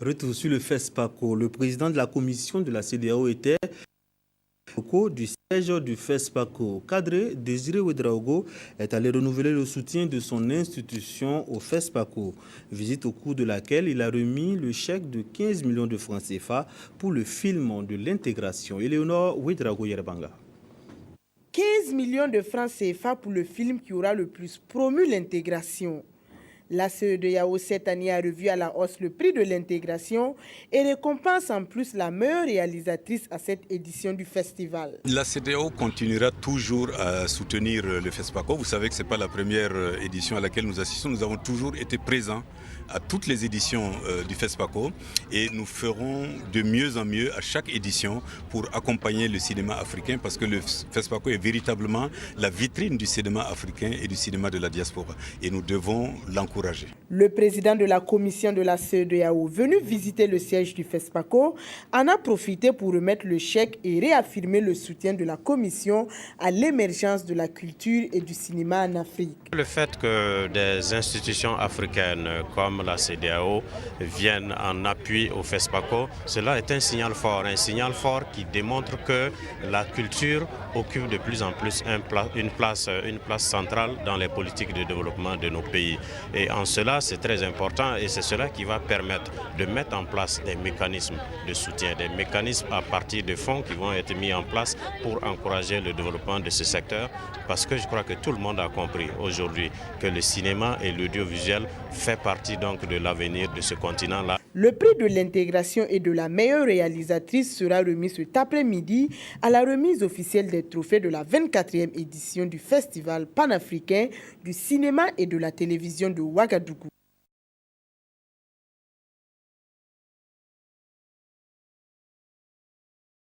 Retour sur le FESPACO. Le président de la commission de la CEDEAO était au cours du siège du FESPACO. Cadre Désiré Ouédraogo est allé renouveler le soutien de son institution au FESPACO. Visite au cours de laquelle il a remis le chèque de 15 millions de francs CFA pour le film de l'intégration. Éléonore Ouédraogo Yerbanga. 15 millions de francs CFA pour le film qui aura le plus promu l'intégration. La CEDEAO cette année a revu à la hausse le prix de l'intégration et récompense en plus la meilleure réalisatrice à cette édition du festival. La CEDEAO continuera toujours à soutenir le FESPACO. Vous savez que ce n'est pas la première édition à laquelle nous assistons. Nous avons toujours été présents à toutes les éditions du FESPACO et nous ferons de mieux en mieux à chaque édition pour accompagner le cinéma africain parce que le FESPACO est véritablement la vitrine du cinéma africain et du cinéma de la diaspora et nous devons l'encourager. Le président de la commission de la CEDEAO, venu visiter le siège du FESPACO, en a profité pour remettre le chèque et réaffirmer le soutien de la commission à l'émergence de la culture et du cinéma en Afrique. Le fait que des institutions africaines comme la CEDEAO viennent en appui au FESPACO, cela est un signal fort qui démontre que la culture occupe de plus en plus une place centrale dans les politiques de développement de nos pays. Et en cela, c'est très important et c'est cela qui va permettre de mettre en place des mécanismes de soutien, des mécanismes à partir de fonds qui vont être mis en place pour encourager le développement de ce secteur. Parce que je crois que tout le monde a compris aujourd'hui que le cinéma et l'audiovisuel fait partie donc de l'avenir de ce continent-là. Le prix de l'intégration et de la meilleure réalisatrice sera remis cet après-midi à la remise officielle des trophées de la 24e édition du Festival panafricain du cinéma et de la télévision de Ouagadougou.